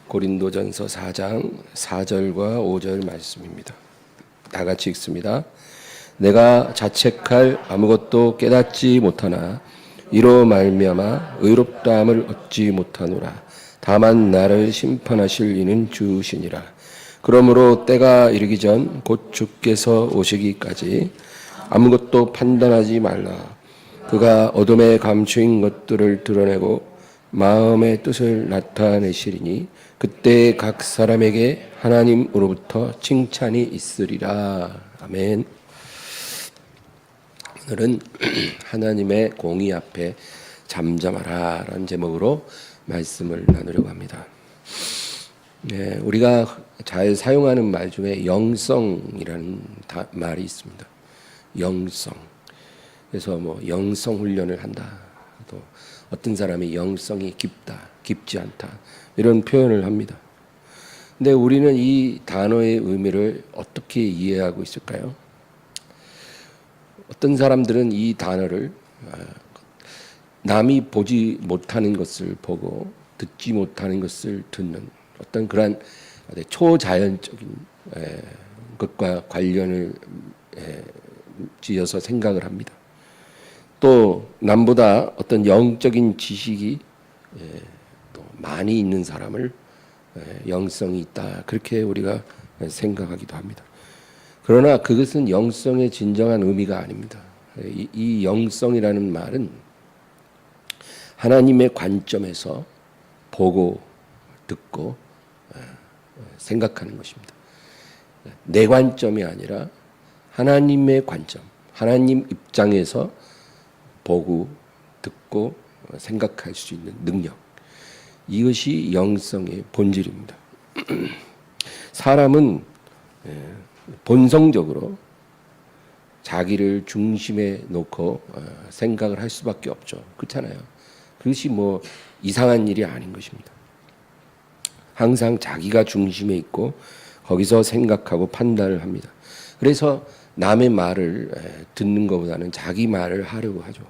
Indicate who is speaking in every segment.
Speaker 1: 고린도전서 4장 4절과 5절 말씀입니다. 다 같이 읽습니다. 내가 자책할 아무것도 깨닫지 못하나 이로 말미암아 의롭다함을 얻지 못하노라. 다만 나를 심판하실 이는 주시니라. 그러므로 때가 이르기 전 곧 주께서 오시기까지 아무것도 판단하지 말라. 그가 어둠에 감추인 것들을 드러내고 마음의 뜻을 나타내시리니 그때 각 사람에게 하나님으로부터 칭찬이 있으리라. 아멘. 오늘은 하나님의 공의 앞에 잠잠하라 라는 제목으로 말씀을 나누려고 합니다. 네, 우리가 잘 사용하는 말 중에 영성이라는 말이 있습니다. 영성. 그래서 뭐 영성 훈련을 한다. 또 어떤 사람이 영성이 깊다, 깊지 않다 이런 표현을 합니다. 근데 우리는 이 단어의 의미를 어떻게 이해하고 있을까요? 어떤 사람들은 이 단어를 남이 보지 못하는 것을 보고 듣지 못하는 것을 듣는 어떤 그런 초자연적인 것과 관련을 지어서 생각을 합니다. 또 남보다 어떤 영적인 지식이 또 많이 있는 사람을 영성이 있다 그렇게 우리가 생각하기도 합니다. 그러나 그것은 영성의 진정한 의미가 아닙니다. 이 영성이라는 말은 하나님의 관점에서 보고 듣고 생각하는 것입니다. 내 관점이 아니라 하나님의 관점, 하나님 입장에서 보고 듣고 생각할 수 있는 능력, 이것이 영성의 본질입니다. 사람은 본성적으로 자기를 중심에 놓고 생각을 할 수밖에 없죠. 그렇잖아요. 그것이 뭐 이상한 일이 아닌 것입니다. 항상 자기가 중심에 있고 거기서 생각하고 판단을 합니다. 그래서 남의 말을 듣는 것보다는 자기 말을 하려고 하죠.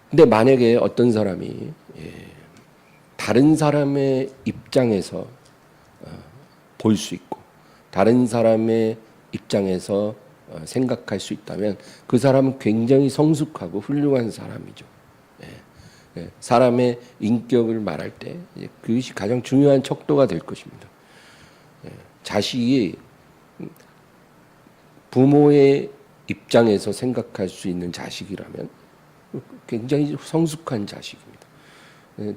Speaker 1: 근데 만약에 어떤 사람이 다른 사람의 입장에서 볼 수 있고 다른 사람의 입장에서 생각할 수 있다면 그 사람은 굉장히 성숙하고 훌륭한 사람이죠. 사람의 인격을 말할 때 그것이 가장 중요한 척도가 될 것입니다. 자식이 부모의 입장에서 생각할 수 있는 자식이라면 굉장히 성숙한 자식입니다.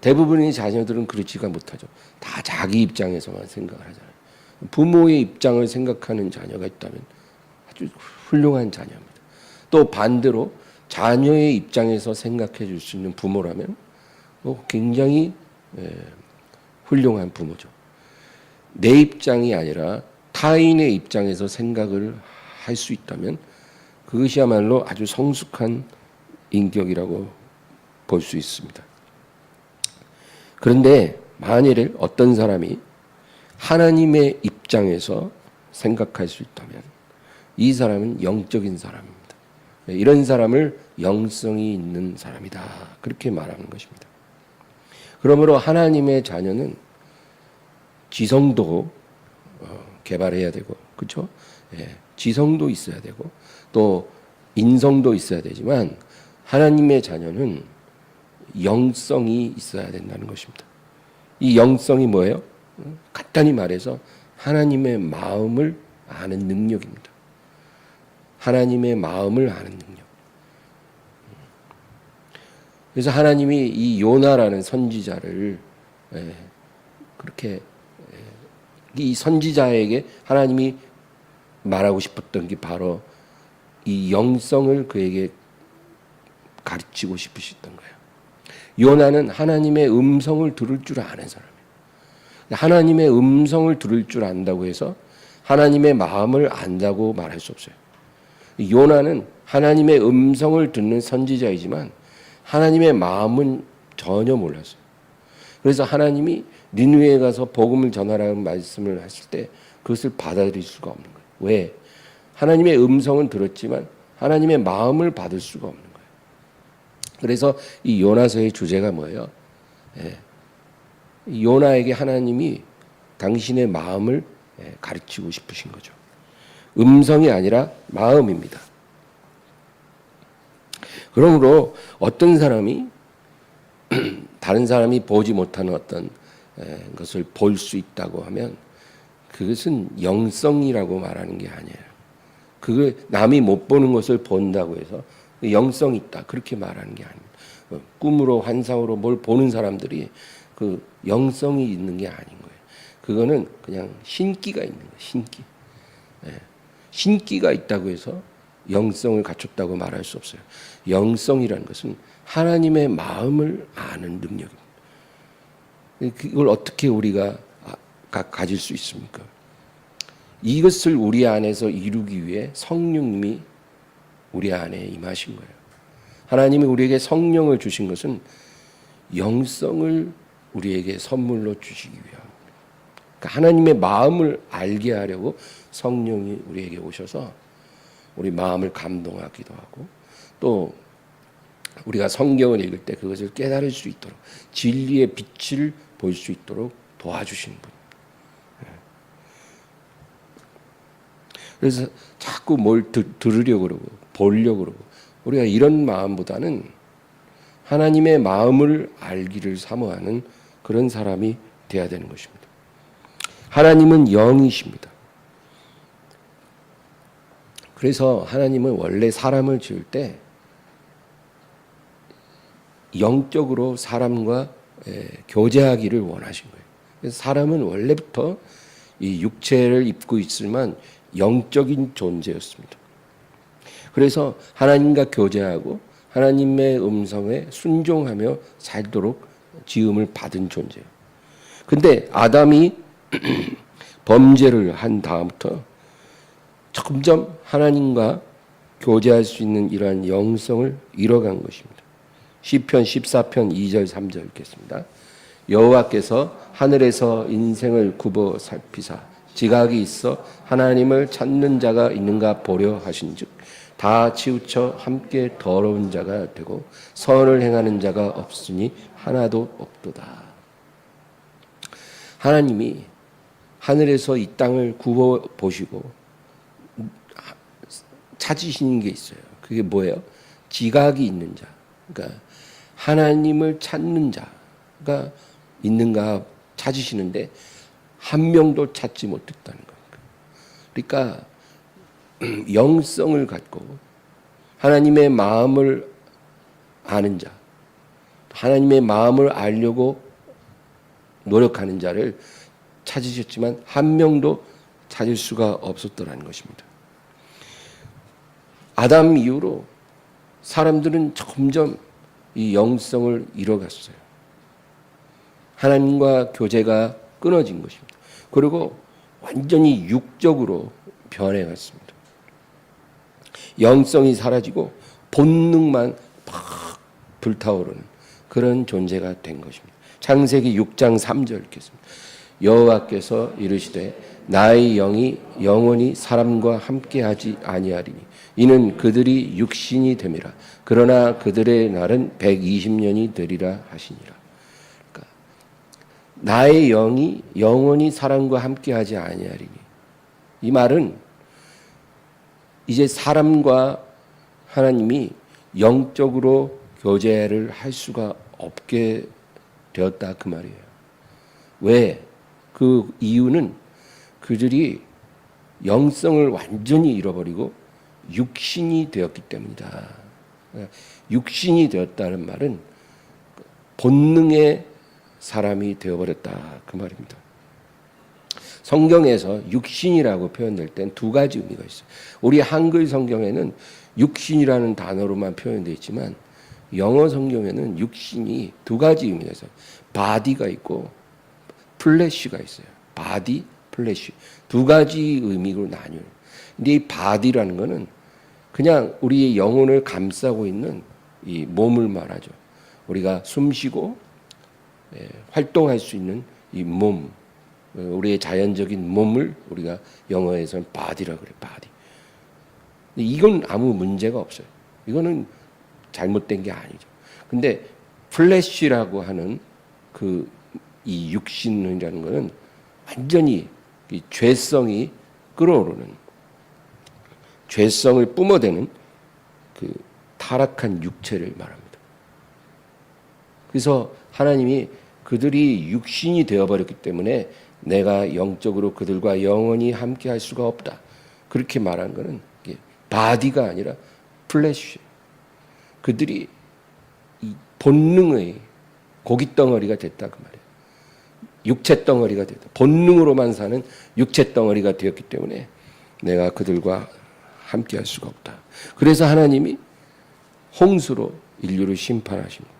Speaker 1: 대부분의 자녀들은 그렇지가 못하죠. 다 자기 입장에서만 생각을 하잖아요. 부모의 입장을 생각하는 자녀가 있다면 아주 훌륭한 자녀입니다. 또 반대로 자녀의 입장에서 생각해 줄 수 있는 부모라면 굉장히 훌륭한 부모죠. 내 입장이 아니라 타인의 입장에서 생각을 할 수 있다면 그것이야말로 아주 성숙한 인격이라고 볼 수 있습니다. 그런데 만일 어떤 사람이 하나님의 입장에서 생각할 수 있다면 이 사람은 영적인 사람입니다. 이런 사람을 영성이 있는 사람이다 그렇게 말하는 것입니다. 그러므로 하나님의 자녀는 지성도 개발해야 되고 그렇죠? 지성도 있어야 되고 또 인성도 있어야 되지만 하나님의 자녀는 영성이 있어야 된다는 것입니다. 이 영성이 뭐예요? 간단히 말해서 하나님의 마음을 아는 능력입니다. 하나님의 마음을 아는 능력. 그래서 하나님이 이 요나라는 선지자를 그렇게 이 선지자에게 하나님이 말하고 싶었던 게 바로 이 영성을 그에게 가르치고 싶으셨던 거예요. 요나는 하나님의 음성을 들을 줄 아는 사람이에요. 하나님의 음성을 들을 줄 안다고 해서 하나님의 마음을 안다고 말할 수 없어요. 요나는 하나님의 음성을 듣는 선지자이지만 하나님의 마음은 전혀 몰랐어요. 그래서 하나님이 니느웨에 가서 복음을 전하라는 말씀을 하실 때 그것을 받아들일 수가 없는 거예요. 왜? 하나님의 음성은 들었지만 하나님의 마음을 받을 수가 없는 거예요. 그래서 이 요나서의 주제가 뭐예요? 요나에게 하나님이 당신의 마음을 가르치고 싶으신 거죠. 음성이 아니라 마음입니다. 그러므로 어떤 사람이 다른 사람이 보지 못하는 어떤 것을 볼 수 있다고 하면 그것은 영성이라고 말하는 게 아니에요. 그걸 남이 못 보는 것을 본다고 해서 영성이 있다 그렇게 말하는 게 아닙니다. 꿈으로 환상으로 뭘 보는 사람들이 그 영성이 있는 게 아닌 거예요. 그거는 그냥 신기가 있는 거예요. 신기. 신기가 있다고 해서 영성을 갖췄다고 말할 수 없어요. 영성이라는 것은 하나님의 마음을 아는 능력입니다. 그걸 어떻게 우리가 가질 수 있습니까? 이것을 우리 안에서 이루기 위해 성령님이 우리 안에 임하신 거예요. 하나님이 우리에게 성령을 주신 것은 영성을 우리에게 선물로 주시기 위함입니다. 그러니까 하나님의 마음을 알게 하려고 성령이 우리에게 오셔서 우리 마음을 감동하기도 하고 또 우리가 성경을 읽을 때 그것을 깨달을 수 있도록 진리의 빛을 볼 수 있도록 도와주시는 분. 그래서 자꾸 뭘 들으려고 그러고 보려고 그러고 우리가 이런 마음보다는 하나님의 마음을 알기를 사모하는 그런 사람이 되어야 되는 것입니다. 하나님은 영이십니다. 그래서 하나님은 원래 사람을 지을 때 영적으로 사람과 교제하기를 원하신 거예요. 그래서 사람은 원래부터 이 육체를 입고 있지만 영적인 존재였습니다. 그래서 하나님과 교제하고 하나님의 음성에 순종하며 살도록 지음을 받은 존재예요. 근데 아담이 범죄를 한 다음부터 점점 하나님과 교제할 수 있는 이러한 영성을 잃어간 것입니다. 시편 14편 2절 3절 읽겠습니다. 여호와께서 하늘에서 인생을 굽어 살피사 지각이 있어 하나님을 찾는 자가 있는가 보려 하신즉 다 치우쳐 함께 더러운 자가 되고 선을 행하는 자가 없으니 하나도 없도다. 하나님이 하늘에서 이 땅을 굽어 보시고 찾으시는 게 있어요. 그게 뭐예요? 지각이 있는 자. 그러니까 하나님을 찾는 자가 있는가 찾으시는데 한 명도 찾지 못했다는 겁니다. 그러니까 영성을 갖고 하나님의 마음을 아는 자, 하나님의 마음을 알려고 노력하는 자를 찾으셨지만 한 명도 찾을 수가 없었더라는 것입니다. 아담 이후로 사람들은 점점 이 영성을 잃어갔어요. 하나님과 교제가 끊어진 것입니다. 그리고 완전히 육적으로 변해갔습니다. 영성이 사라지고 본능만 막 불타오르는 그런 존재가 된 것입니다. 창세기 6장 3절 읽겠습니다. 여호와께서 이르시되 나의 영이 영원히 사람과 함께하지 아니하리니 이는 그들이 육신이 됨이라. 그러나 그들의 날은 120년이 되리라 하시니라. 그러니까 나의 영이 영원히 사람과 함께하지 아니하리니 이 말은 이제 사람과 하나님이 영적으로 교제를 할 수가 없게 되었다 그 말이에요. 왜? 그 이유는 그들이 영성을 완전히 잃어버리고 육신이 되었기 때문이다. 육신이 되었다는 말은 본능의 사람이 되어버렸다 그 말입니다. 성경에서 육신이라고 표현될 땐 두 가지 의미가 있어요. 우리 한글 성경에는 육신이라는 단어로만 표현되어 있지만 영어 성경에는 육신이 두 가지 의미가 있어요. 바디가 있고 플래시가 있어요. 바디, 플래시 두 가지 의미로 나뉘어요. 근데 이 바디라는 거는 그냥 우리의 영혼을 감싸고 있는 이 몸을 말하죠. 우리가 숨쉬고 활동할 수 있는 이 몸, 우리의 자연적인 몸을 우리가 영어에서는 바디라고 그래요. 바디. 근데 이건 아무 문제가 없어요. 이거는 잘못된 게 아니죠. 근데 플래시라고 하는 그 이 육신이라는 것은 완전히 이 죄성이 끓어오르는, 죄성을 뿜어대는 그 타락한 육체를 말합니다. 그래서 하나님이 그들이 육신이 되어버렸기 때문에 내가 영적으로 그들과 영원히 함께 할 수가 없다. 그렇게 말한 것은 바디가 아니라 플래시. 그들이 이 본능의 고기 덩어리가 됐다 그 말이에요. 육체 덩어리가 됐다. 본능으로만 사는 육체 덩어리가 되었기 때문에 내가 그들과 함께 할 수가 없다. 그래서 하나님이 홍수로 인류를 심판하십니다.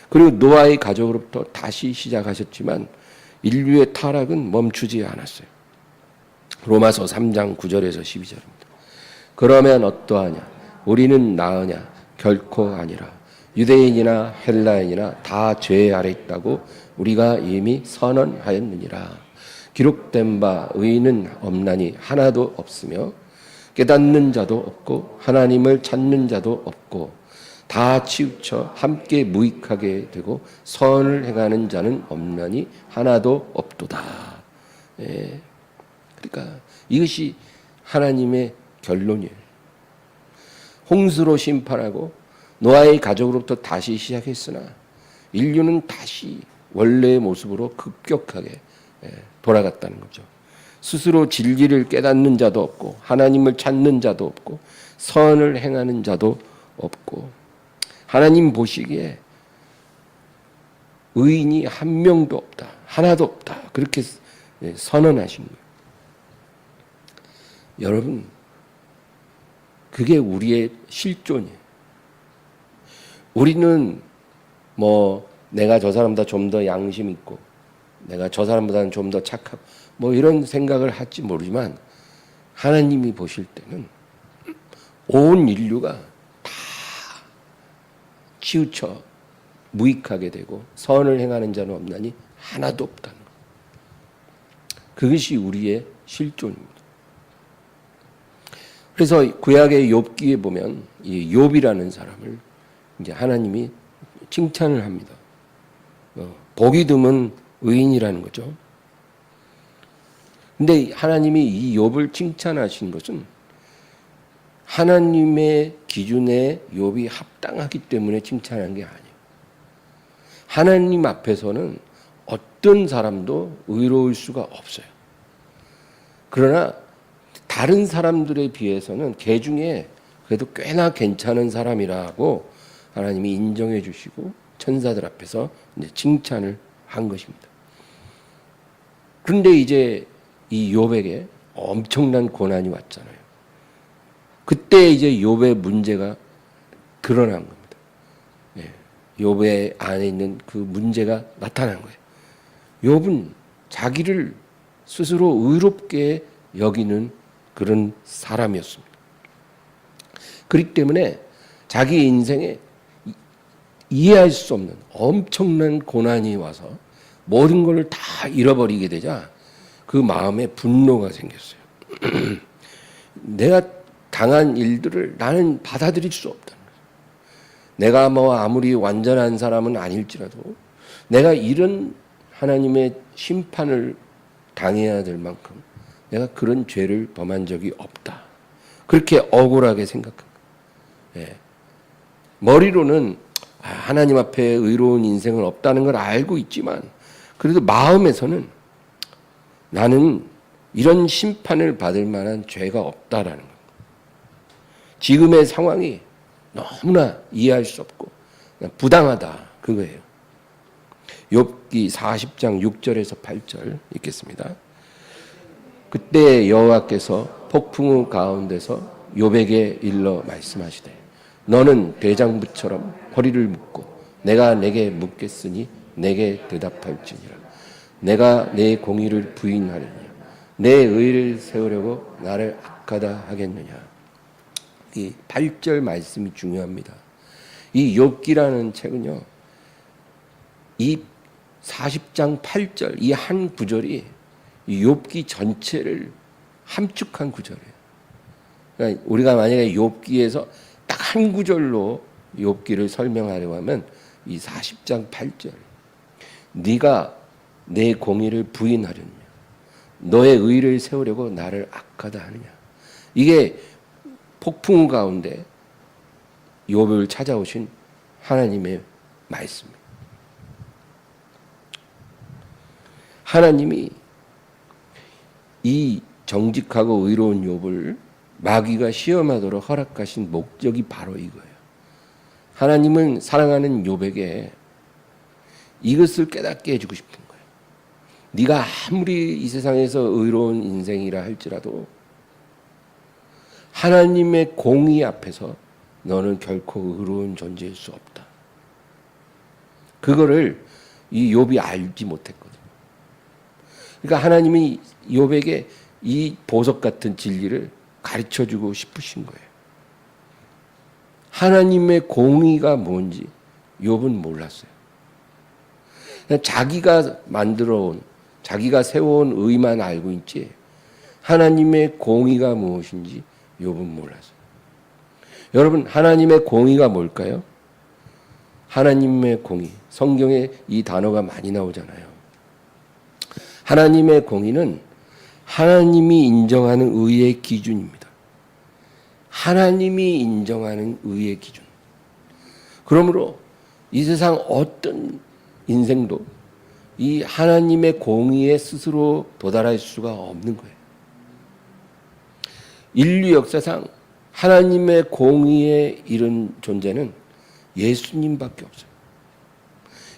Speaker 1: 그리고 노아의 가족으로부터 다시 시작하셨지만 인류의 타락은 멈추지 않았어요. 로마서 3장 9절에서 12절입니다. 그러면 어떠하냐? 우리는 나으냐? 결코 아니라. 유대인이나 헬라인이나 다 죄 아래 있다고 우리가 이미 선언하였느니라. 기록된 바 의인은 없나니 하나도 없으며 깨닫는 자도 없고 하나님을 찾는 자도 없고 다 치우쳐 함께 무익하게 되고 선을 행하는 자는 없나니 하나도 없도다. 예. 그러니까 이것이 하나님의 결론이에요. 홍수로 심판하고 노아의 가족으로부터 다시 시작했으나 인류는 다시 원래의 모습으로 급격하게 돌아갔다는 거죠. 스스로 진리를 깨닫는 자도 없고 하나님을 찾는 자도 없고 선을 행하는 자도 없고 하나님 보시기에 의인이 한 명도 없다. 하나도 없다. 그렇게 선언하신 거예요. 여러분, 그게 우리의 실존이에요. 우리는 뭐 내가 저 사람보다 좀 더 양심 있고 내가 저 사람보다는 좀 더 착하고 뭐 이런 생각을 할지 모르지만 하나님이 보실 때는 온 인류가 다 치우쳐 무익하게 되고 선을 행하는 자는 없나니 하나도 없다는 것. 그것이 우리의 실존입니다. 그래서 구약의 욥기에 보면 이 욥이라는 사람을 이제 하나님이 칭찬을 합니다. 복이 드문 의인이라는 거죠. 근데 하나님이 이 욥을 칭찬하신 것은 하나님의 기준에 욥이 합당하기 때문에 칭찬한 게 아니에요. 하나님 앞에서는 어떤 사람도 의로울 수가 없어요. 그러나 다른 사람들에 비해서는 개 중에 그래도 꽤나 괜찮은 사람이라고 하나님이 인정해 주시고 천사들 앞에서 이제 칭찬을 한 것입니다. 그런데 이제 이 욥에게 엄청난 고난이 왔잖아요. 그때 이제 욥의 문제가 드러난 겁니다. 욥의 안에 있는 그 문제가 나타난 거예요. 욥은 자기를 스스로 의롭게 여기는 그런 사람이었습니다. 그렇기 때문에 자기 인생에 이해할 수 없는 엄청난 고난이 와서 모든 걸 다 잃어버리게 되자 그 마음에 분노가 생겼어요. 내가 당한 일들을 나는 받아들일 수 없다는 거예요. 내가 뭐 아무리 완전한 사람은 아닐지라도 내가 이런 하나님의 심판을 당해야 될 만큼 내가 그런 죄를 범한 적이 없다. 그렇게 억울하게 생각한 거예요. 예. 머리로는 하나님 앞에 의로운 인생은 없다는 걸 알고 있지만 그래도 마음에서는 나는 이런 심판을 받을 만한 죄가 없다라는 거예요. 지금의 상황이 너무나 이해할 수 없고 부당하다 그거예요. 욥기 40장 6절에서 8절 읽겠습니다. 그때 여호와께서 폭풍우 가운데서 욥에게 일러 말씀하시되 너는 대장부처럼 허리를 묶고 내가 내게 묻겠으니 내게 대답할지니라. 내가 내 공의를 부인하려냐 내 의를 세우려고 나를 악하다 하겠느냐. 이 8절 말씀이 중요합니다. 이 욥기라는 책은요, 이 40장 8절 이 한 구절이 이 욥기 전체를 함축한 구절이에요. 그러니까 우리가 만약에 욥기에서 딱 한 구절로 욥기를 설명하려고 하면 이 40장 8절 네가 내 공의를 부인하려느냐? 너의 의를 세우려고 나를 악하다 하느냐? 이게 폭풍 가운데 욥을 찾아오신 하나님의 말씀입니다. 하나님이 이 정직하고 의로운 욥을 마귀가 시험하도록 허락하신 목적이 바로 이거예요. 하나님은 사랑하는 욥에게 이것을 깨닫게 해주고 싶은 거예요. 네가 아무리 이 세상에서 의로운 인생이라 할지라도 하나님의 공의 앞에서 너는 결코 의로운 존재일 수 없다. 그거를 이 욥이 알지 못했거든요. 그러니까 하나님이 욥에게 이 보석 같은 진리를 가르쳐주고 싶으신 거예요. 하나님의 공의가 뭔지 욥은 몰랐어요. 그냥 자기가 만들어온, 자기가 세워온 의만 알고 있지 하나님의 공의가 무엇인지 욥은 몰랐어요. 여러분, 하나님의 공의가 뭘까요? 하나님의 공의, 성경에 이 단어가 많이 나오잖아요. 하나님의 공의는 하나님이 인정하는 의의 기준입니다. 하나님이 인정하는 의의 기준. 그러므로 이 세상 어떤 인생도 이 하나님의 공의에 스스로 도달할 수가 없는 거예요. 인류 역사상 하나님의 공의에 이른 존재는 예수님밖에 없어요.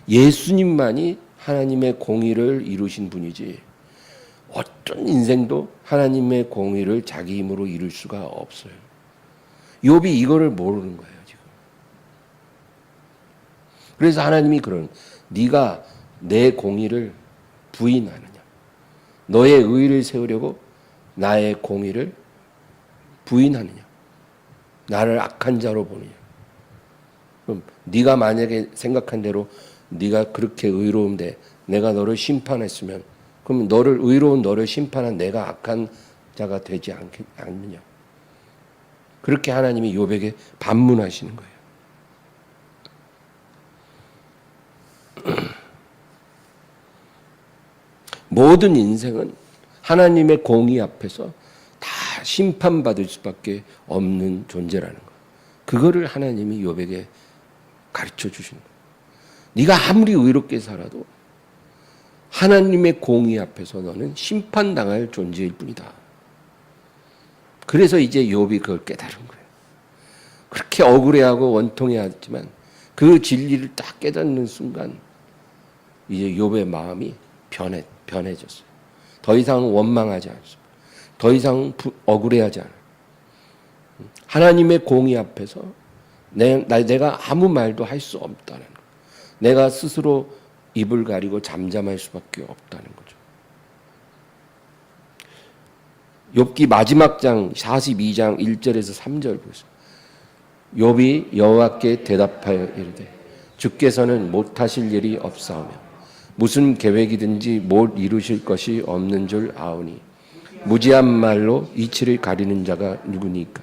Speaker 1: 예수님만이 하나님의 공의를 이루신 분이지 어떤 인생도 하나님의 공의를 자기 힘으로 이룰 수가 없어요. 욥이 이거를 모르는 거예요, 지금. 그래서 하나님이 그런, 네가 내 공의를 부인하느냐? 너의 의를 세우려고 나의 공의를 부인하느냐? 나를 악한 자로 보느냐? 그럼 네가 만약에 생각한 대로 네가 그렇게 의로운데 내가 너를 심판했으면 그럼 너를 의로운 너를 심판한 내가 악한 자가 되지 않느냐? 그렇게 하나님이 욥에게 반문하시는 거예요. 모든 인생은 하나님의 공의 앞에서 다 심판받을 수밖에 없는 존재라는 거. 그거를 하나님이 욥에게 가르쳐 주신 거예요. 네가 아무리 의롭게 살아도 하나님의 공의 앞에서 너는 심판당할 존재일 뿐이다. 그래서 이제 욥이 그걸 깨달은 거예요. 그렇게 억울해하고 원통해하지만 그 진리를 딱 깨닫는 순간 이제 욥의 마음이 변해졌어요. 더 이상 원망하지 않습니다. 더 이상 억울해하지 않아요. 하나님의 공의 앞에서 내가 아무 말도 할 수 없다는 거예요. 내가 스스로 입을 가리고 잠잠할 수밖에 없다는 거죠. 욥기 마지막 장 42장 1절에서 3절 보세요. 욥이 여호와께 대답하여 이르되 주께서는 못하실 일이 없사오며 무슨 계획이든지 못 이루실 것이 없는 줄 아오니 무지한 말로 이치를 가리는 자가 누구니까?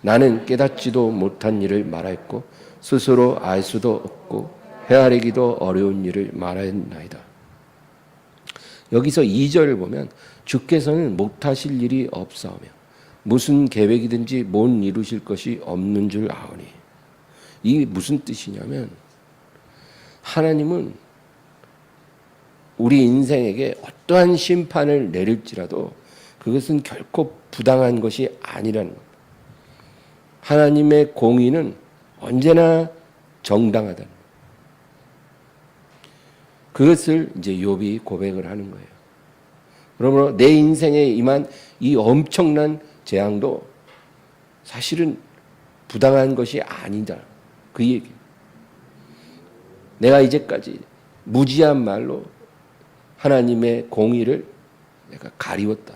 Speaker 1: 나는 깨닫지도 못한 일을 말했고 스스로 알 수도 없고 헤아리기도 어려운 일을 말했나이다. 여기서 2절을 보면 주께서는 못하실 일이 없사오며 무슨 계획이든지 못 이루실 것이 없는 줄 아오니. 이게 무슨 뜻이냐면 하나님은 우리 인생에게 어떠한 심판을 내릴지라도 그것은 결코 부당한 것이 아니라는 겁니다. 하나님의 공의는 언제나 정당하다는 겁니다. 그것을 이제 욥이 고백을 하는 거예요. 그러므로 내 인생에 임한 이 엄청난 재앙도 사실은 부당한 것이 아니다. 그 얘기. 내가 이제까지 무지한 말로 하나님의 공의를 내가 가리웠다.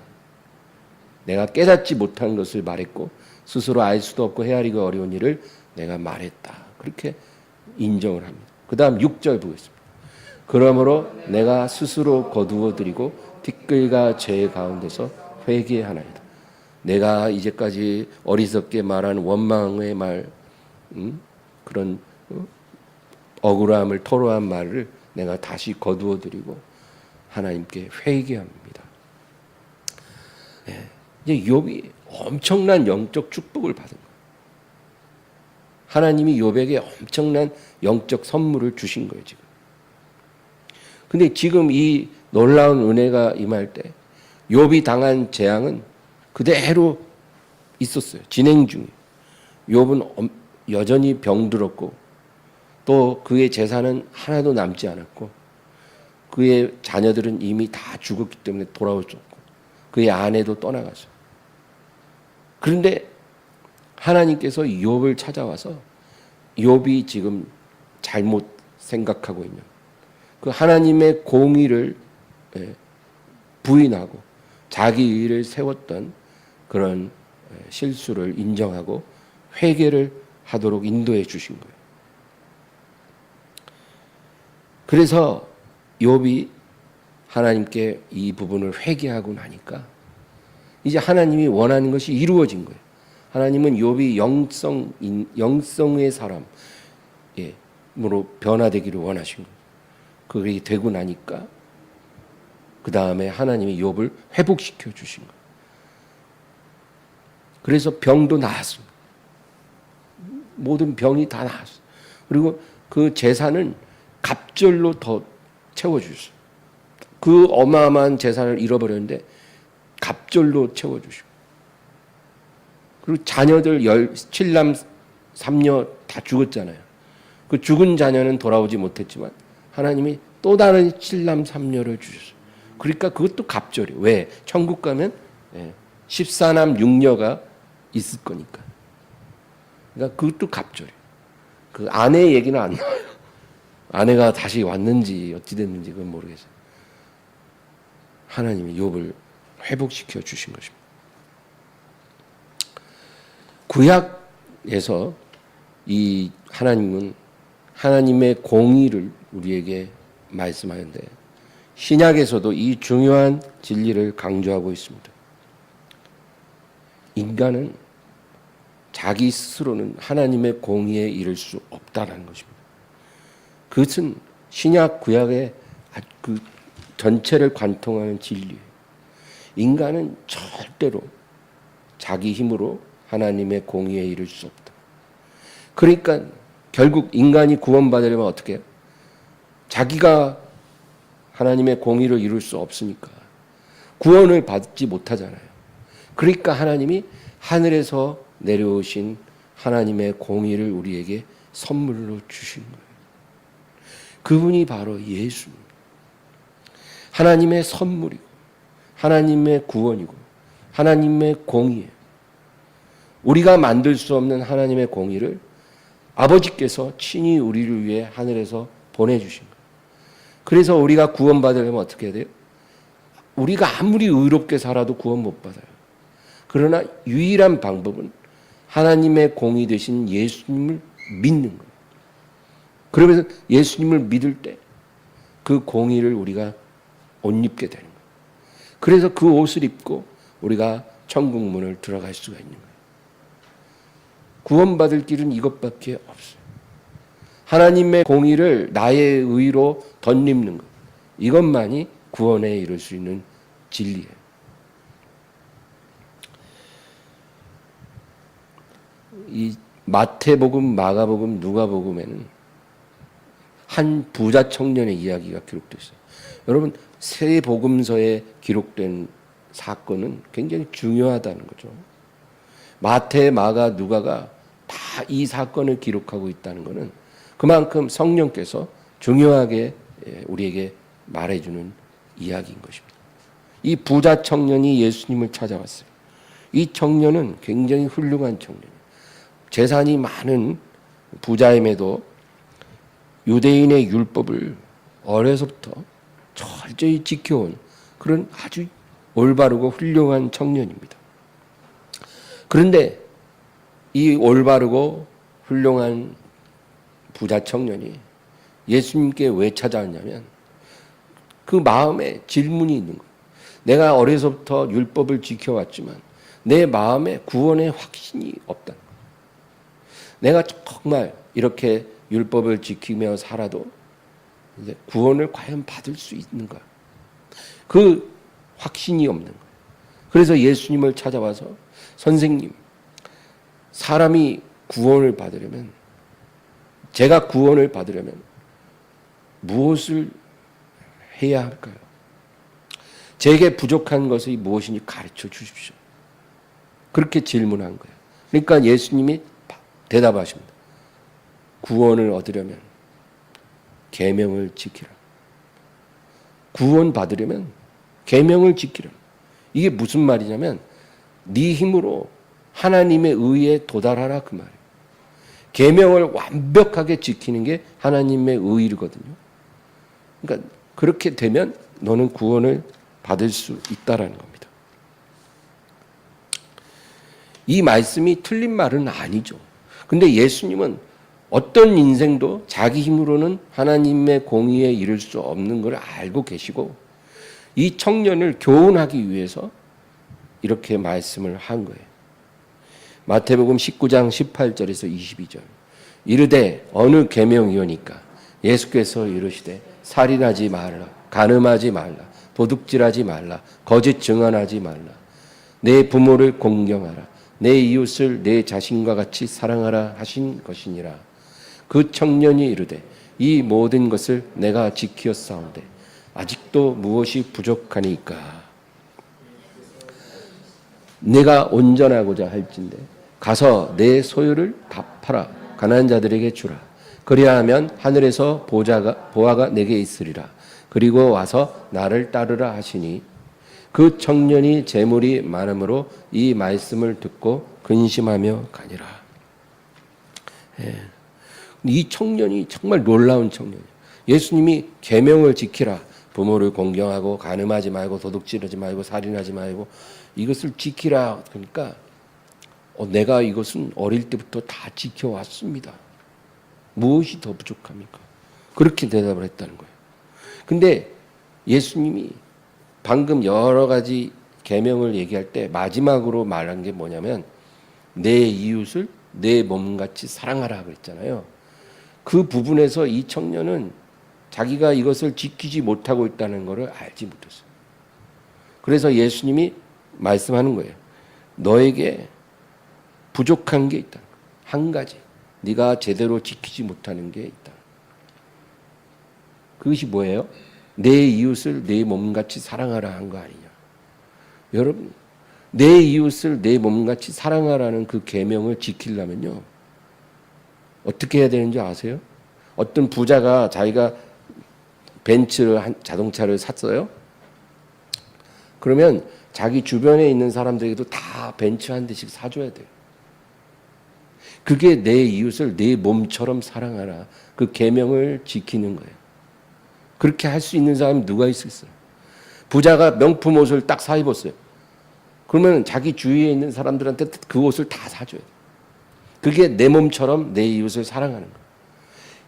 Speaker 1: 내가 깨닫지 못한 것을 말했고 스스로 알 수도 없고 헤아리기 어려운 일을 내가 말했다. 그렇게 인정을 합니다. 그 다음 6절 보겠습니다. 그러므로 내가 스스로 거두어드리고 티끌과 죄 가운데서 회개하나이다. 내가 이제까지 어리석게 말한 원망의 말, 그런 억울함을 토로한 말을 내가 다시 거두어드리고 하나님께 회개합니다. 예, 이제 욥이 엄청난 영적 축복을 받은 거예요. 하나님이 욥에게 엄청난 영적 선물을 주신 거예요, 지금. 근데 지금 이 놀라운 은혜가 임할 때 욥이 당한 재앙은 그대로 있었어요. 진행 중이에요. 욥은 여전히 병들었고 또 그의 재산은 하나도 남지 않았고 그의 자녀들은 이미 다 죽었기 때문에 돌아올 수 없고 그의 아내도 떠나가서. 그런데 하나님께서 욥을 찾아와서 욥이 지금 잘못 생각하고 있는 그 하나님의 공의를 부인하고 자기 의를 세웠던 그런 실수를 인정하고 회개를 하도록 인도해 주신 거예요. 그래서 욥이 하나님께 이 부분을 회개하고 나니까 이제 하나님이 원하는 것이 이루어진 거예요. 하나님은 욥이 영성의 사람으로 변화되기를 원하신 거예요. 그게 되고 나니까 그 다음에 하나님이 욥을 회복시켜 주신 거예요. 그래서 병도 나았습니다. 모든 병이 다 나았어요. 그리고 그 재산은 갑절로 더 채워주셨어요. 그 어마어마한 재산을 잃어버렸는데 갑절로 채워주시고, 그리고 자녀들 7남 3녀 다 죽었잖아요. 그 죽은 자녀는 돌아오지 못했지만 하나님이 또 다른 7남 3녀를 주셨어요. 그러니까 그것도 갑절이에요. 왜? 천국 가면 14남 6녀가 있을 거니까. 그러니까 그것도 갑절이에요. 그 아내 얘기는 안 나와요. 아내가 다시 왔는지 어찌 됐는지 그건 모르겠어요. 하나님이 욥을 회복시켜 주신 것입니다. 구약에서 이 하나님은 하나님의 공의를 우리에게 말씀하는데 신약에서도 이 중요한 진리를 강조하고 있습니다. 인간은 자기 스스로는 하나님의 공의에 이를 수 없다는 것입니다. 그것은 신약 구약의 그 전체를 관통하는 진리예요. 인간은 절대로 자기 힘으로 하나님의 공의에 이를 수 없다. 그러니까 결국 인간이 구원받으려면 어떻게 해요? 자기가 하나님의 공의를 이룰 수 없으니까 구원을 받지 못하잖아요. 그러니까 하나님이 하늘에서 내려오신 하나님의 공의를 우리에게 선물로 주신 거예요. 그분이 바로 예수입니다. 하나님의 선물이고 하나님의 구원이고 하나님의 공의예요. 우리가 만들 수 없는 하나님의 공의를 아버지께서 친히 우리를 위해 하늘에서 보내주신 거예요. 그래서 우리가 구원받으려면 어떻게 해야 돼요? 우리가 아무리 의롭게 살아도 구원 못 받아요. 그러나 유일한 방법은 하나님의 공의 되신 예수님을 믿는 거예요. 그러면서 예수님을 믿을 때 그 공의를 우리가 옷 입게 되는 거예요. 그래서 그 옷을 입고 우리가 천국 문을 들어갈 수가 있는 거예요. 구원받을 길은 이것밖에 없어요. 하나님의 공의를 나의 의로 덧입는 것, 이것만이 구원에 이를 수 있는 진리예요. 이 마태복음, 마가복음, 누가복음에는 한 부자 청년의 이야기가 기록되어 있어요. 여러분, 세 복음서에 기록된 사건은 굉장히 중요하다는 거죠. 마태, 마가, 누가가 다 이 사건을 기록하고 있다는 것은 그만큼 성령께서 중요하게 우리에게 말해주는 이야기인 것입니다. 이 부자 청년이 예수님을 찾아왔어요. 이 청년은 굉장히 훌륭한 청년이에요. 재산이 많은 부자임에도 유대인의 율법을 어려서부터 철저히 지켜온 그런 아주 올바르고 훌륭한 청년입니다. 그런데 이 올바르고 훌륭한 부자 청년이 예수님께 왜 찾아왔냐면 그 마음에 질문이 있는 거예요. 내가 어려서부터 율법을 지켜왔지만 내 마음에 구원의 확신이 없다. 내가 정말 이렇게 율법을 지키며 살아도 이제 구원을 과연 받을 수 있는가? 그 확신이 없는 거예요. 그래서 예수님을 찾아와서 선생님, 사람이 구원을 받으려면, 제가 구원을 받으려면 무엇을 해야 할까요? 제게 부족한 것이 무엇인지 가르쳐 주십시오. 그렇게 질문한 거예요. 그러니까 예수님이 대답하십니다. 구원을 얻으려면 계명을 지키라. 구원 받으려면 계명을 지키라. 이게 무슨 말이냐면 네 힘으로 하나님의 의에 도달하라 그 말이에요. 계명을 완벽하게 지키는 게 하나님의 의거든요. 그러니까 그렇게 되면 너는 구원을 받을 수 있다라는 겁니다. 이 말씀이 틀린 말은 아니죠. 근데 예수님은 어떤 인생도 자기 힘으로는 하나님의 공의에 이를 수 없는 걸 알고 계시고 이 청년을 교훈하기 위해서 이렇게 말씀을 한 거예요. 마태복음 19장 18절에서 22절. 이르되 어느 계명이오니까 예수께서 이르시되 살인하지 말라, 간음하지 말라, 도둑질하지 말라, 거짓 증언하지 말라, 내 부모를 공경하라, 내 이웃을 내 자신과 같이 사랑하라 하신 것이니라. 그 청년이 이르되 이 모든 것을 내가 지키었사온데 아직도 무엇이 부족하니까? 내가 온전하고자 할진대 가서 내 소유를 다 팔아 가난한 자들에게 주라. 그리하면 하늘에서 보화가 내게 있으리라. 그리고 와서 나를 따르라 하시니 그 청년이 재물이 많음으로 이 말씀을 듣고 근심하며 가니라. 이 청년이 정말 놀라운 청년이에요. 예수님이 계명을 지키라. 부모를 공경하고 간음하지 말고 도둑질하지 말고 살인하지 말고 이것을 지키라. 그러니까 내가 이것은 어릴 때부터 다 지켜왔습니다. 무엇이 더 부족합니까? 그렇게 대답을 했다는 거예요. 근데 예수님이 방금 여러 가지 계명을 얘기할 때 마지막으로 말한 게 뭐냐면 내 이웃을 내 몸같이 사랑하라 그랬잖아요. 그 부분에서 이 청년은 자기가 이것을 지키지 못하고 있다는 것을 알지 못했어요. 그래서 예수님이 말씀하는 거예요. 너에게 부족한 게 있다. 한 가지. 네가 제대로 지키지 못하는 게 있다. 그것이 뭐예요? 내 이웃을 내 몸같이 사랑하라 한 거 아니냐. 여러분, 내 이웃을 내 몸같이 사랑하라는 그 계명을 지키려면요. 어떻게 해야 되는지 아세요? 어떤 부자가 자기가 자동차를 샀어요. 그러면 자기 주변에 있는 사람들에게도 다 벤츠 한 대씩 사줘야 돼요. 그게 내 이웃을 내 몸처럼 사랑하라. 그 계명을 지키는 거예요. 그렇게 할 수 있는 사람이 누가 있겠어요? 부자가 명품 옷을 딱 사 입었어요. 그러면 자기 주위에 있는 사람들한테 그 옷을 다 사줘야 돼요. 그게 내 몸처럼 내 이웃을 사랑하는 거예요.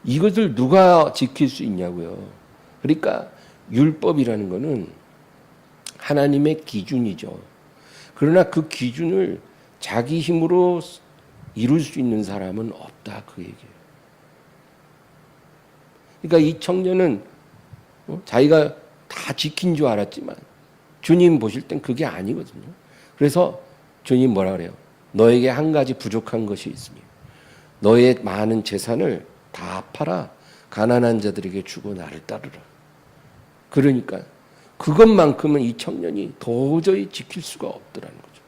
Speaker 1: 이것을 누가 지킬 수 있냐고요. 그러니까 율법이라는 거는 하나님의 기준이죠. 그러나 그 기준을 자기 힘으로 이룰 수 있는 사람은 없다 그 얘기예요. 그러니까 이 청년은 자기가 다 지킨 줄 알았지만 주님 보실 땐 그게 아니거든요. 그래서 주님 뭐라 그래요? 너에게 한 가지 부족한 것이 있으니 너의 많은 재산을 다 팔아 가난한 자들에게 주고 나를 따르라. 그러니까 그것만큼은 이 청년이 도저히 지킬 수가 없더라는 거죠.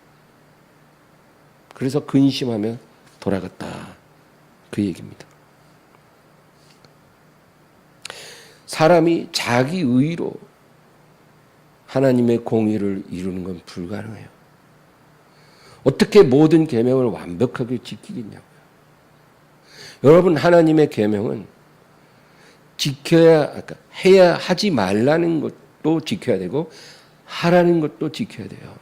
Speaker 1: 그래서 근심하며 돌아갔다. 그 얘기입니다. 사람이 자기 의로 하나님의 공의를 이루는 건 불가능해요. 어떻게 모든 계명을 완벽하게 지키겠냐고요. 여러분, 하나님의 계명은 해야 하지 말라는 것도 지켜야 되고 하라는 것도 지켜야 돼요.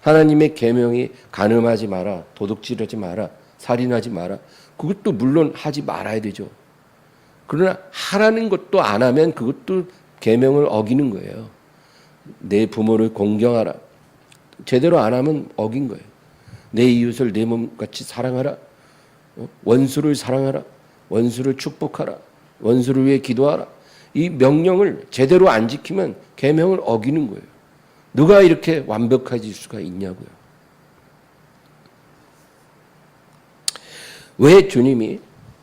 Speaker 1: 하나님의 계명이 간음하지 마라, 도둑질하지 마라, 살인하지 마라. 그것도 물론 하지 말아야 되죠. 그러나 하라는 것도 안 하면 그것도 계명을 어기는 거예요. 내 부모를 공경하라. 제대로 안 하면 어긴 거예요. 내 이웃을 내 몸같이 사랑하라. 원수를 사랑하라. 원수를 축복하라. 원수를 위해 기도하라. 이 명령을 제대로 안 지키면 계명을 어기는 거예요. 누가 이렇게 완벽해질 수가 있냐고요. 왜 주님이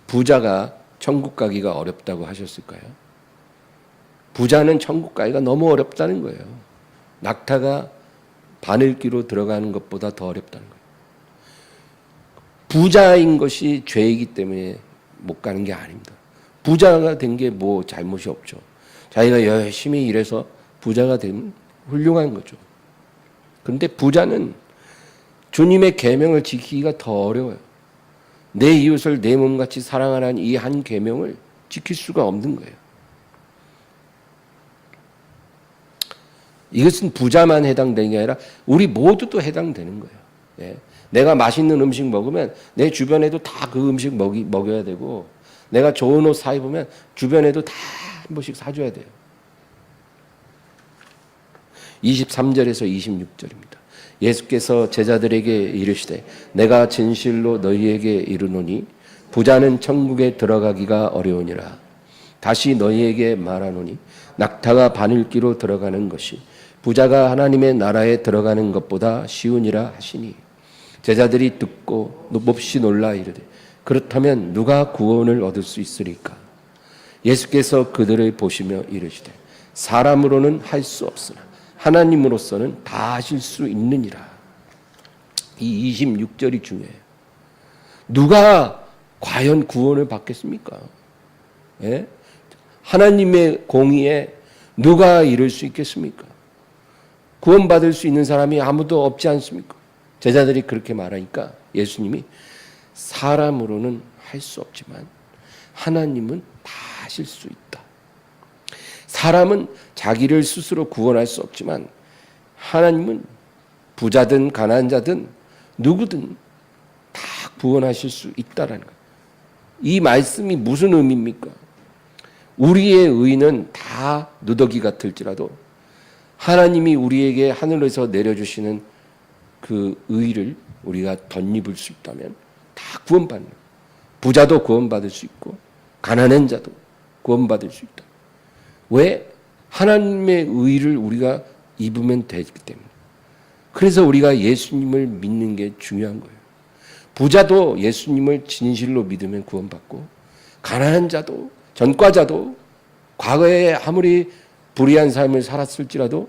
Speaker 1: 부자가 천국 가기가 어렵다고 하셨을까요? 부자는 천국 가기가 너무 어렵다는 거예요. 낙타가 바늘귀로 들어가는 것보다 더 어렵다는 거예요. 부자인 것이 죄이기 때문에 못 가는 게 아닙니다. 부자가 된 게 뭐 잘못이 없죠. 자기가 열심히 일해서 부자가 되면 훌륭한 거죠. 그런데 부자는 주님의 계명을 지키기가 더 어려워요. 내 이웃을 내 몸같이 사랑하라는 이 한 계명을 지킬 수가 없는 거예요. 이것은 부자만 해당되는 게 아니라 우리 모두도 해당되는 거예요. 예. 내가 맛있는 음식 먹으면 내 주변에도 다 그 음식 먹여야 되고, 내가 좋은 옷 사 입으면 주변에도 다 한 번씩 사줘야 돼요. 23절에서 26절입니다. 예수께서 제자들에게 이르시되 내가 진실로 너희에게 이르노니 부자는 천국에 들어가기가 어려우니라. 다시 너희에게 말하노니 낙타가 바늘귀로 들어가는 것이 부자가 하나님의 나라에 들어가는 것보다 쉬우니라 하시니, 제자들이 듣고 몹시 놀라 이르되 그렇다면 누가 구원을 얻을 수 있으리까? 예수께서 그들을 보시며 이르시되 사람으로는 할 수 없으나 하나님으로서는 다 하실 수 있느니라. 이 26절이 중요해요. 누가 과연 구원을 받겠습니까? 예? 하나님의 공의에 누가 이룰 수 있겠습니까? 구원받을 수 있는 사람이 아무도 없지 않습니까? 제자들이 그렇게 말하니까 예수님이 사람으로는 할 수 없지만 하나님은 다 하실 수 있다. 사람은 자기를 스스로 구원할 수 없지만 하나님은 부자든 가난한 자든 누구든 다 구원하실 수 있다라는 거예요. 이 말씀이 무슨 의미입니까? 우리의 의는 다 누더기 같을지라도 하나님이 우리에게 하늘에서 내려주시는 그 의를 우리가 덧입을 수 있다면 다 구원받는 거예요. 부자도 구원받을 수 있고 가난한 자도 구원받을 수 있다. 왜? 하나님의 의를 우리가 입으면 되기 때문에. 그래서 우리가 예수님을 믿는 게 중요한 거예요. 부자도 예수님을 진실로 믿으면 구원받고, 가난한 자도 전과자도 과거에 아무리 불의한 삶을 살았을지라도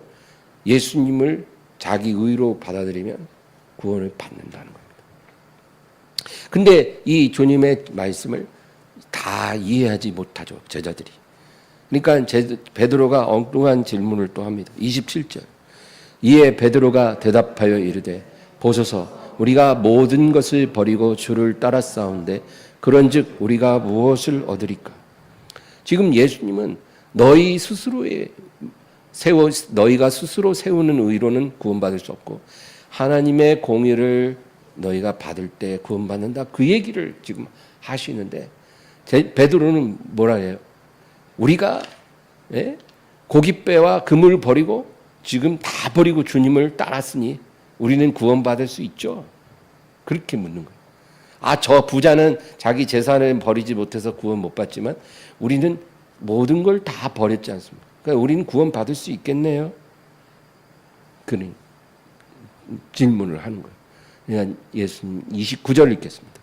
Speaker 1: 예수님을 자기 의로 받아들이면 구원을 받는다는 겁니다. 근데 이 주님의 말씀을 다 이해하지 못하죠, 제자들이. 그러니까 베드로가 엉뚱한 질문을 또 합니다. 27절. 이에 베드로가 대답하여 이르되 보소서 우리가 모든 것을 버리고 주를 따랐사온데 그런즉 우리가 무엇을 얻으리까? 지금 예수님은 너희가 스스로 세우는 의로는 구원받을 수 없고 하나님의 공의를 너희가 받을 때 구원받는다, 그 얘기를 지금 하시는데 베드로는 뭐라 해요? 우리가 고깃배와 금을 버리고 지금 다 버리고 주님을 따랐으니 우리는 구원받을 수 있죠? 그렇게 묻는 거예요. 저 부자는 자기 재산을 버리지 못해서 구원 못 받지만 우리는 모든 걸 다 버렸지 않습니까? 그러니까 우리는 구원받을 수 있겠네요? 그는 질문을 하는 거예요. 그러니까 예수님 29절 읽겠습니다.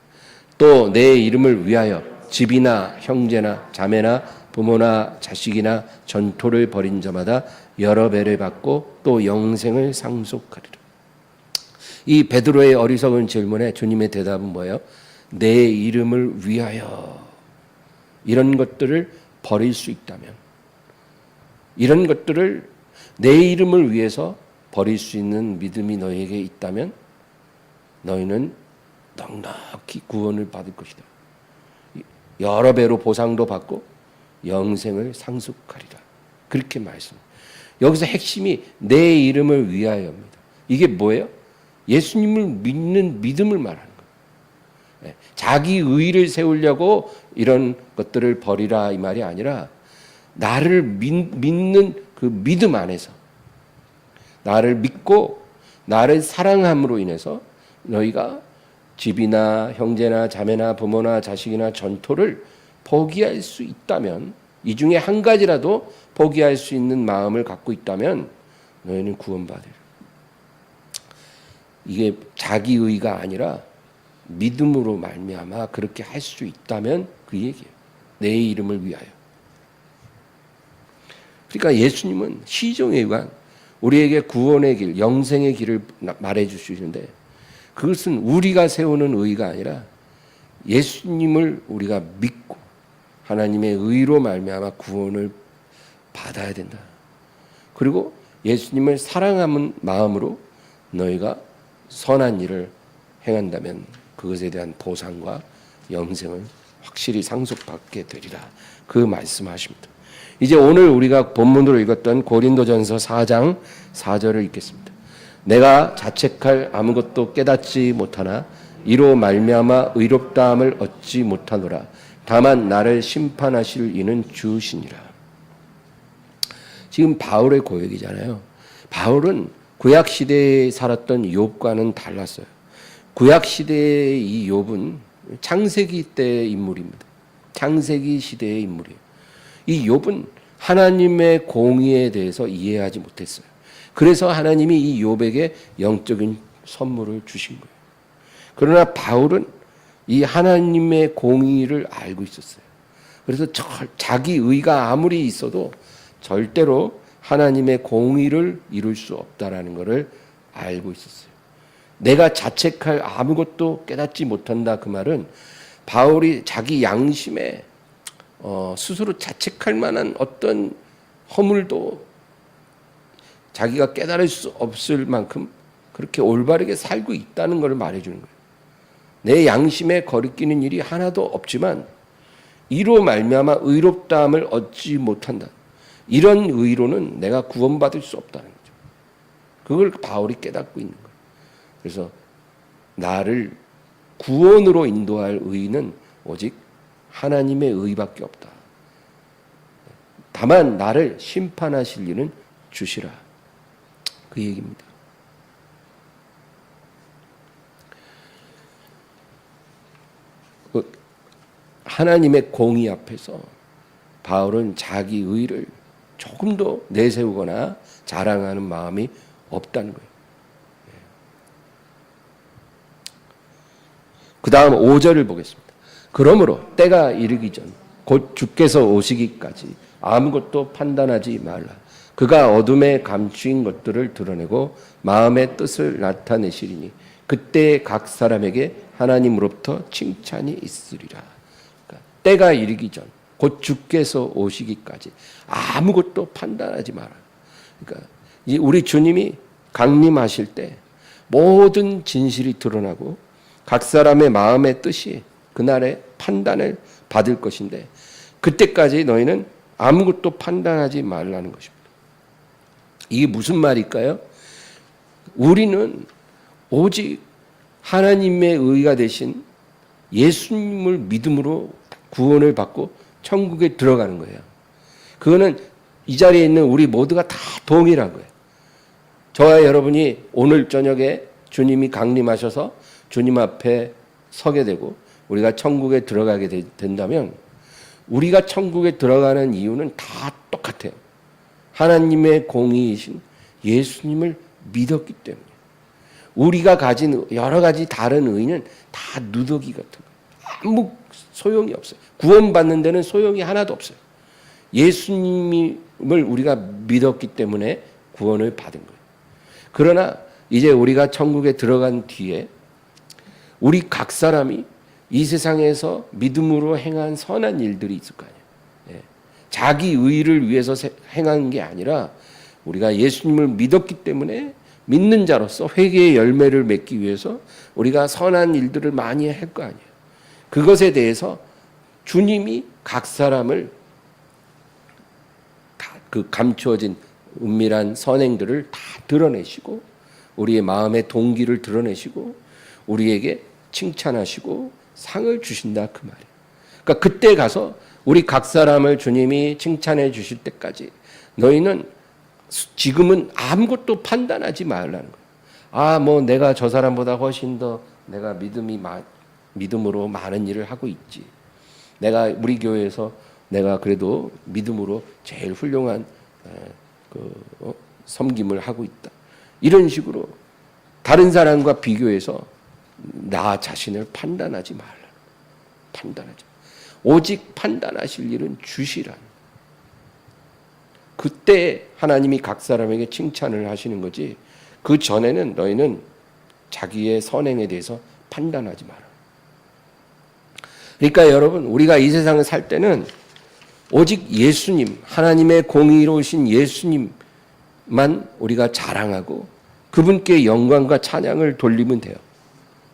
Speaker 1: 또 내 이름을 위하여 집이나 형제나 자매나 부모나 자식이나 전토를 벌인 자마다 여러 배를 받고 또 영생을 상속하리라. 이 베드로의 어리석은 질문에 주님의 대답은 뭐예요? 내 이름을 위하여. 이런 것들을 버릴 수 있다면, 이런 것들을 내 이름을 위해서 버릴 수 있는 믿음이 너에게 있다면 너희는 넉넉히 구원을 받을 것이다. 여러 배로 보상도 받고 영생을 상속하리라. 그렇게 말씀. 여기서 핵심이 내 이름을 위하여입니다. 이게 뭐예요? 예수님을 믿는 믿음을 말하는 거예요. 자기 의를 세우려고 이런 것들을 버리라 이 말이 아니라 나를 믿는 그 믿음 안에서, 나를 믿고 나를 사랑함으로 인해서 너희가 집이나 형제나 자매나 부모나 자식이나 전토를 포기할 수 있다면 이 중에 한 가지라도 포기할 수 있는 마음을 갖고 있다면 너희는 구원받으리라. 이게 자기의가 아니라 믿음으로 말미암아 그렇게 할 수 있다면 그 얘기예요. 내 이름을 위하여. 그러니까 예수님은 시종에 의한 우리에게 구원의 길, 영생의 길을 말해 주시는데 그것은 우리가 세우는 의가 아니라 예수님을 우리가 믿고 하나님의 의로 말미암아 구원을 받아야 된다. 그리고 예수님을 사랑하는 마음으로 너희가 선한 일을 행한다면 그것에 대한 보상과 영생을 확실히 상속받게 되리라. 그 말씀하십니다. 이제 오늘 우리가 본문으로 읽었던 고린도전서 4장 4절을 읽겠습니다. 내가 자책할 아무것도 깨닫지 못하나 이로 말미암아 의롭다함을 얻지 못하노라. 다만 나를 심판하실 이는 주시니라. 지금 바울의 고백이잖아요. 바울은 구약 시대에 살았던 욥과는 달랐어요. 구약 시대의 이 욥은 창세기 때의 인물입니다. 창세기 시대의 인물이에요. 이 욥은 하나님의 공의에 대해서 이해하지 못했어요. 그래서 하나님이 이 욥에게 영적인 선물을 주신 거예요. 그러나 바울은 이 하나님의 공의를 알고 있었어요. 그래서 자기 의가 아무리 있어도 절대로 하나님의 공의를 이룰 수 없다라는 것을 알고 있었어요. 내가 자책할 아무것도 깨닫지 못한다 그 말은 바울이 자기 양심에 스스로 자책할 만한 어떤 허물도 자기가 깨달을 수 없을 만큼 그렇게 올바르게 살고 있다는 것을 말해주는 거예요. 내 양심에 거리끼는 일이 하나도 없지만 이로 말미암아 의롭다함을 얻지 못한다. 이런 의로는 내가 구원받을 수 없다는 거죠. 그걸 바울이 깨닫고 있는 거예요. 그래서 나를 구원으로 인도할 의는 오직 하나님의 의밖에 없다. 다만 나를 심판하실 이는 주시라. 그 얘기입니다. 하나님의 공의 앞에서 바울은 자기 의를 조금도 내세우거나 자랑하는 마음이 없다는 거예요. 그 다음 5절을 보겠습니다. 그러므로 때가 이르기 전 곧 주께서 오시기까지 아무것도 판단하지 말라. 그가 어둠에 감추인 것들을 드러내고 마음의 뜻을 나타내시리니 그때 각 사람에게 하나님으로부터 칭찬이 있으리라. 그러니까 때가 이르기 전 곧 주께서 오시기까지 아무것도 판단하지 마라. 그러니까 우리 주님이 강림하실 때 모든 진실이 드러나고 각 사람의 마음의 뜻이 그날의 판단을 받을 것인데 그때까지 너희는 아무것도 판단하지 말라는 것입니다. 이게 무슨 말일까요? 우리는 오직 하나님의 의가 되신 예수님을 믿음으로 구원을 받고 천국에 들어가는 거예요. 그거는 이 자리에 있는 우리 모두가 다 동일한 거예요. 저와 여러분이 오늘 저녁에 주님이 강림하셔서 주님 앞에 서게 되고 우리가 천국에 들어가게 된다면 우리가 천국에 들어가는 이유는 다 똑같아요. 하나님의 공의이신 예수님을 믿었기 때문에. 우리가 가진 여러 가지 다른 의는 다 누더기 같은 거예요. 아무 소용이 없어요. 구원받는 데는 소용이 하나도 없어요. 예수님을 우리가 믿었기 때문에 구원을 받은 거예요. 그러나 이제 우리가 천국에 들어간 뒤에 우리 각 사람이 이 세상에서 믿음으로 행한 선한 일들이 있을 거 아니에요. 자기 의를 위해서 행한 게 아니라 우리가 예수님을 믿었기 때문에 믿는 자로서 회개의 열매를 맺기 위해서 우리가 선한 일들을 많이 할 거 아니에요. 그것에 대해서 주님이 각 사람을 그 감추어진 은밀한 선행들을 다 드러내시고 우리의 마음의 동기를 드러내시고 우리에게 칭찬하시고 상을 주신다 그 말이에요. 그러니까 그때 가서 우리 각 사람을 주님이 칭찬해 주실 때까지 너희는 지금은 아무것도 판단하지 말라는 거예요. 뭐 내가 저 사람보다 훨씬 더 내가 믿음으로 많은 일을 하고 있지. 내가 우리 교회에서 내가 그래도 믿음으로 제일 훌륭한 섬김을 하고 있다. 이런 식으로 다른 사람과 비교해서 나 자신을 판단하지 말라. 판단하지. 오직 판단하실 일은 주시라. 그때 하나님이 각 사람에게 칭찬을 하시는 거지. 그 전에는 너희는 자기의 선행에 대해서 판단하지 마라. 그러니까 여러분, 우리가 이 세상을 살 때는 오직 예수님, 하나님의 공의로우신 예수님만 우리가 자랑하고 그분께 영광과 찬양을 돌리면 돼요.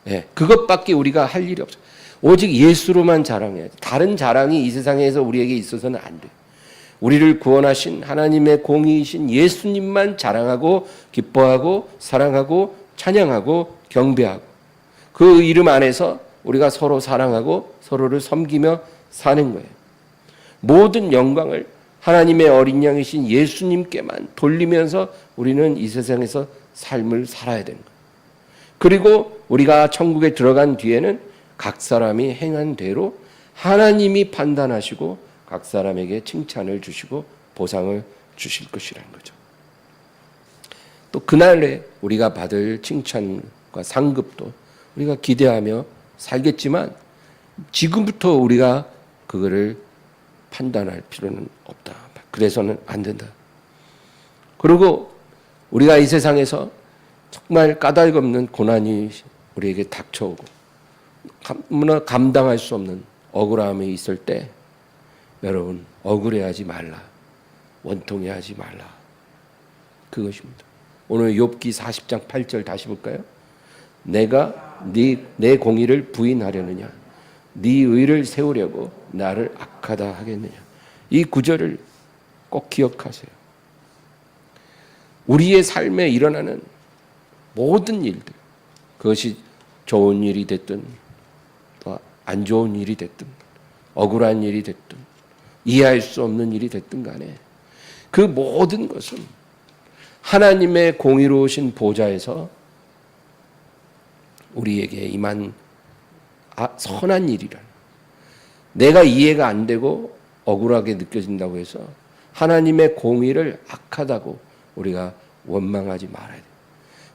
Speaker 1: 예, 그것밖에 우리가 할 일이 없어요. 오직 예수로만 자랑해야 돼. 다른 자랑이 이 세상에서 우리에게 있어서는 안 돼. 우리를 구원하신 하나님의 공의이신 예수님만 자랑하고 기뻐하고 사랑하고 찬양하고 경배하고 그 이름 안에서 우리가 서로 사랑하고 서로를 섬기며 사는 거예요. 모든 영광을 하나님의 어린 양이신 예수님께만 돌리면서 우리는 이 세상에서 삶을 살아야 되는 거예요. 그리고 우리가 천국에 들어간 뒤에는 각 사람이 행한 대로 하나님이 판단하시고 각 사람에게 칭찬을 주시고 보상을 주실 것이라는 거죠. 또 그날에 우리가 받을 칭찬과 상급도 우리가 기대하며 살겠지만 지금부터 우리가 그거를 판단할 필요는 없다. 그래서는 안 된다. 그리고 우리가 이 세상에서 정말 까닭없는 고난이 우리에게 닥쳐오고 너무나 감당할 수 없는 억울함이 있을 때 여러분 억울해하지 말라. 원통해하지 말라. 그것입니다. 오늘 욥기 40장 8절 다시 볼까요? 내가 내 공의를 부인하려느냐 네 의를 세우려고 나를 악하다 하겠느냐. 이 구절을 꼭 기억하세요. 우리의 삶에 일어나는 모든 일들, 그것이 좋은 일이 됐든 안 좋은 일이 됐든 억울한 일이 됐든 이해할 수 없는 일이 됐든 간에 그 모든 것은 하나님의 공의로우신 보좌에서 우리에게 임한 선한 일이란, 내가 이해가 안 되고 억울하게 느껴진다고 해서 하나님의 공의를 악하다고 우리가 원망하지 말아야 돼.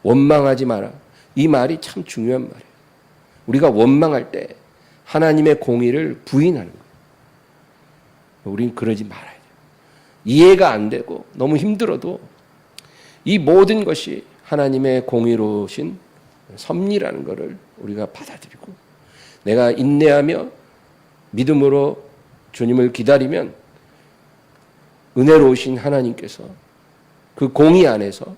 Speaker 1: 원망하지 마라. 이 말이 참 중요한 말이에요. 우리가 원망할 때 하나님의 공의를 부인하는 거예요. 우리는 그러지 말아야 돼요. 이해가 안 되고 너무 힘들어도 이 모든 것이 하나님의 공의로우신 섭리라는 것을 우리가 받아들이고 내가 인내하며 믿음으로 주님을 기다리면 은혜로우신 하나님께서 그 공의 안에서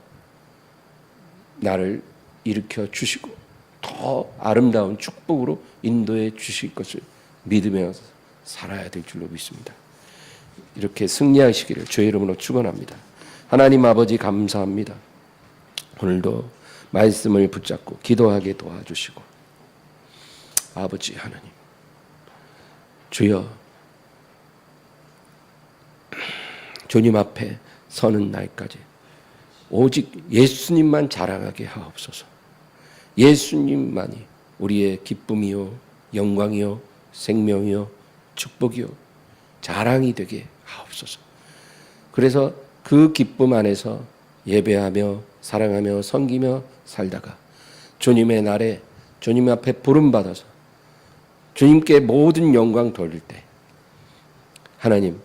Speaker 1: 나를 일으켜 주시고 더 아름다운 축복으로 인도해 주실 것을 믿으며 살아야 될 줄로 믿습니다. 이렇게 승리하시기를 주의 이름으로 축원합니다. 하나님 아버지 감사합니다. 오늘도 말씀을 붙잡고 기도하게 도와주시고 아버지 하나님 주여 주님 앞에 서는 날까지 오직 예수님만 자랑하게 하옵소서. 예수님만이 우리의 기쁨이요 영광이요 생명이요 축복이요 자랑이 되게 하옵소서. 그래서 그 기쁨 안에서 예배하며 사랑하며 섬기며 살다가 주님의 날에 주님 앞에 부름받아서 주님께 모든 영광 돌릴 때 하나님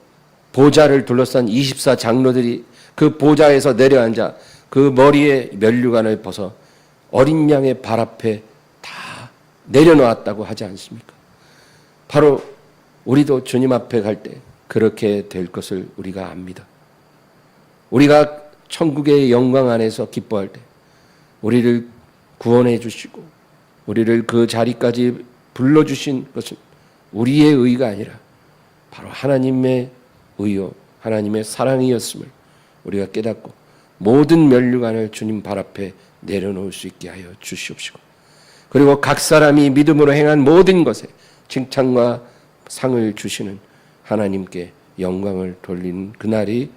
Speaker 1: 보좌를 둘러싼 24 장로들이 그 보좌에서 내려앉아 그 머리에 면류관을 벗어 어린 양의 발 앞에 다 내려놓았다고 하지 않습니까? 바로 우리도 주님 앞에 갈 때 그렇게 될 것을 우리가 압니다. 우리가 천국의 영광 안에서 기뻐할 때 우리를 구원해 주시고 우리를 그 자리까지 불러주신 것은 우리의 의가 아니라 바로 하나님의 의요 하나님의 사랑이었음을 우리가 깨닫고 모든 면류관을 주님 발 앞에 내려놓을 수 있게 하여 주시옵시고 그리고 각 사람이 믿음으로 행한 모든 것에 칭찬과 상을 주시는 하나님께 영광을 돌리는 그날이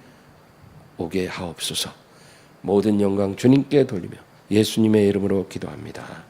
Speaker 1: 오게 하옵소서. 모든 영광 주님께 돌리며 예수님의 이름으로 기도합니다.